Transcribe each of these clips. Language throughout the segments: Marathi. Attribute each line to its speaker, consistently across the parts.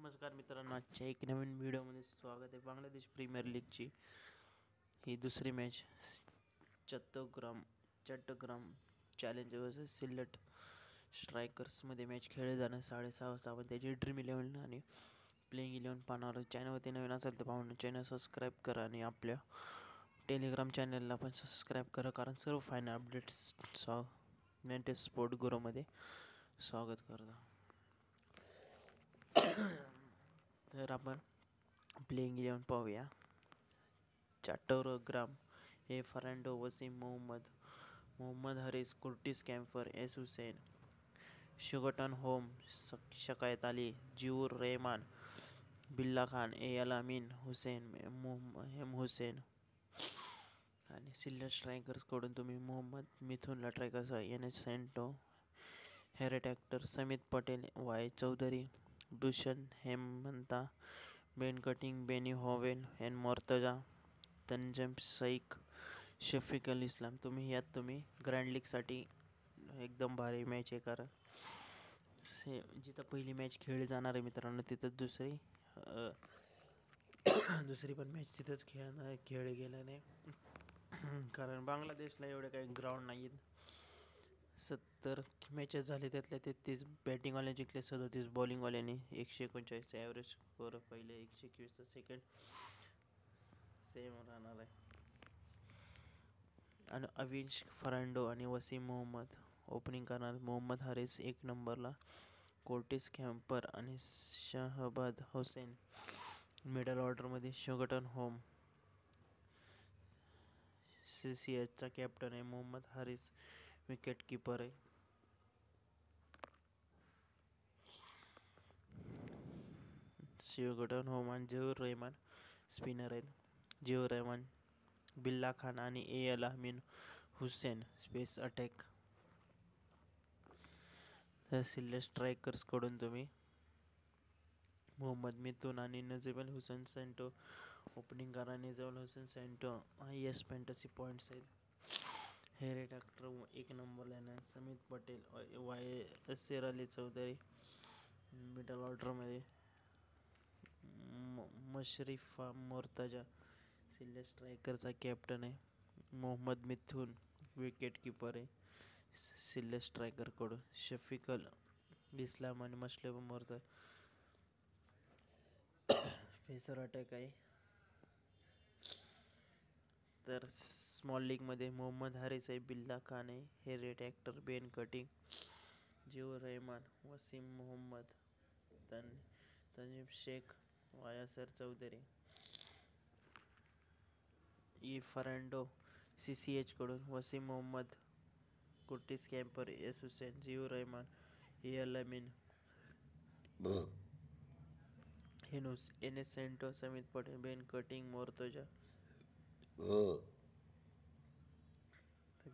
Speaker 1: नमस्कार मित्रांनो, आजच्या एक नवीन व्हिडिओमध्ये स्वागत आहे. बांगलादेश प्रीमियर लीगची ही दुसरी match Chattogram challenge versus Sylhet स्ट्रायकर्समध्ये मॅच खेळली जाणार 6:30 वाजता. आपण त्याची ड्रीम 11 आणि प्लेइंग 11 पाहणार. चॅनलवरती नवीन असेल तर पाहून चॅनल सबस्क्राईब करा आणि आपल्या टेलिग्राम चॅनलला पण सबस्क्राईब करा, कारण सर्व फायनल अपडेट्स नेटेड स्पोर्ट गुरुमध्ये स्वागत करतो. तर आपण प्लेइंग 11 पाहूया. Chattogram A Fernando, Wasim Mohammad Haris, Curtis Campher, S Hossain, शुगटन होम, शकायत अली, जिऊर रहमान, बिल्ला खान, ए अल अमीन, हुसेन एम हुसेन. आणि सिलेट स्ट्रायकर्सकडून तुम्ही मोहम्मद मिथुनला ट्राय करा, N S Shanto, Harry Tector, Samit Patel, Y Chowdhury, Dushyant Hemanta, Ben Cutting, Benny Howell, N Mortaza, Tanzim Sheikh, Shafiq al इस्लाम. तुम्ही ग्रँड लीगसाठी एकदम भारी मॅच आहे, कारण जिथं पहिली मॅच खेळली जाणार आहे मित्रांनो, तिथं दुसरी पण मॅच तिथंच खेळली गेलं नाही. कारण बांगलादेशला एवढे काही ग्राउंड नाही आहेत. 70 मॅचेस झाले, त्यातल्या 33 बॅटिंगवाले जिंकले, 37 बॉलिंगवाल्यांनी. 139 ॲव्हरेज स्कोअर पहिले, 121 सेकंड सेम राहणार आहे. आणि अविश फर्नांडो आणि वसीम मोहम्मद ओपनिंग करणार. मोहम्मद हरीस 1 नंबरला, कोर्टिस कॅम्पर आणि शहबाद हुसेन मिडल ऑर्डरमध्ये. शुगटन होम CCHचा कॅप्टन आहे. मोहम्मद हरीस विकेट कीपर आहे. शुगटन होम आणि जिऊर रहमान स्पिनर आहेत. जिऊर रहमान, बिल्ला खान आणि A Al Amin Hossain space attack. तर सिलेट स्ट्रायकर्सकडून तुम्ही मोहम्मद मिथुन आणि नजीबल हुसेन सेंटो ओपनिंग करा. Najibul Hossain Shanto highest fantasy points आहेत. हेरेट ॲक्टर 1 नंबरला आहे. समित पटेल, वाय शेर अली चौधरी मिडल ऑर्डरमध्ये. मशरिफा मोर्तजा सिलेट स्ट्रायकरचा कॅप्टन आहे. मोहम्मद मिथुन विकेट कीपर आहे सिलेट स्ट्रायकरकडून. शफिक अल इस्लाम आणि मशरिफा मोर्तजा पेसर अटॅक आहे. तर स्मॉल लीगमध्ये मोहम्मद हरीस आहे, बिल्ला खान आहे, Harry Tector, Ben Cutting, Ziaur Rahman, Wasim Mohammad, Tanzim Sheikh, Yasir Chowdhury. E Fernando CCHकडून Wasim Mohammad, Curtis Campher, S Hossain, Ziaur Rahman, A Al Amin, N S Shanto, Samit Patel, Ben Cutting, Mortaza.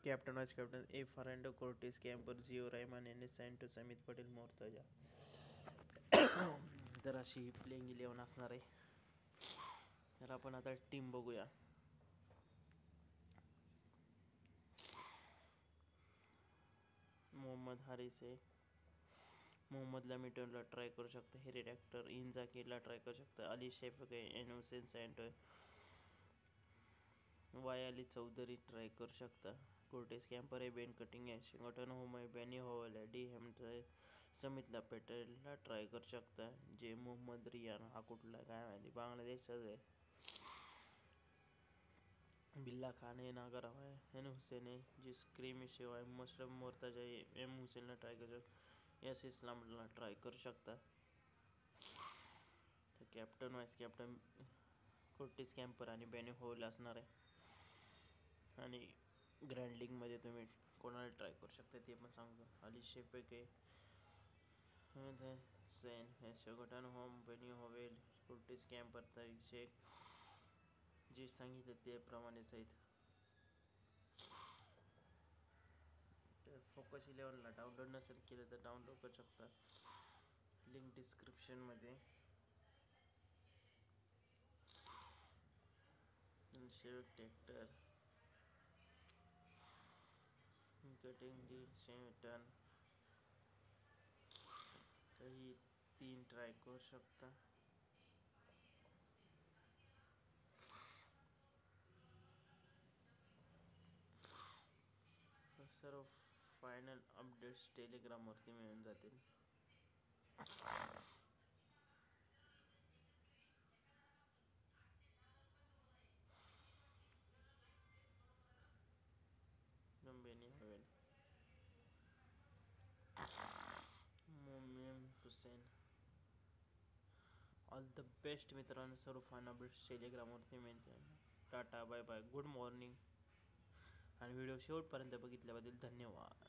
Speaker 1: Captain vice captain A Fernando, Curtis Campher, Ziaur Rahman, N S Shanto, Samit Patel, Mortaza. तर अशी प्लेइंग 11 असणार आहे. तर आपण आता टीम बघूया. मोहम्मद हरीस आहे. मोहम्मदला मिटनला ट्राय करू शकता. हेरेट ॲक्टर इंझाकीला ट्राय करू शकता. अली शेफक आहे, एन हुसेन सेंटो आहे, वाय अली चौधरी ट्राय करू शकता. कुर्टिस कॅम्पर आहे, बेन कटिंग आहे, शुगटन होम आहे, बेनी हॉवेल आहे, डी हेमंत आहे, समितला पटेलला ट्राय करू शकता. जे मोहम्मद रियान हा कुठला काय माहिती, बांगलादेशचाच आहे. बिल्ला खान आहे, नागराव आहे, एन हुसेन आहे, जी स्क्रीमी शेव आहे, मशरफ मोर्तजा आहे, एम हुसेनला ट्राय करू शकता, एस इस्लामला ट्राय करू शकता. तर कॅप्टन वाईस कॅप्टन कुर्टिस कॅम्पर आणि बेनी हॉवेल असणार आहे. आणि ग्रँड लीगमध्ये तुम्ही कोणाला ट्राय करू शकता ते पण सांगतो. अली शेफक आहे, हुसेन आहे, शुगटन होम, बेनी हॉवेल, कुर्टिस कॅम्पर, तरीक शेख. जे सांगितलं त्याप्रमाणेच आहेत. तर फोकस 11ला डाउनलोड नसेल केलं तर डाउनलोड करू शकता, लिंक डिस्क्रिप्शनमध्ये. शेवट ट्रॅक्टर कटिंग डी शेटन. तर ही 3 ट्राय करू शकता. सर्व फायनल अपडेट्स टेलिग्रामवरती मिळून जातील. गंभीर Howell Momin Hossain. All the best मित्रांनो. सर्व फायनल अपडेट्स टेलिग्रामवरती मिळतील. Tata bye bye good morning. आणि व्हिडिओ शेवटपर्यंत बघितल्याबद्दल धन्यवाद.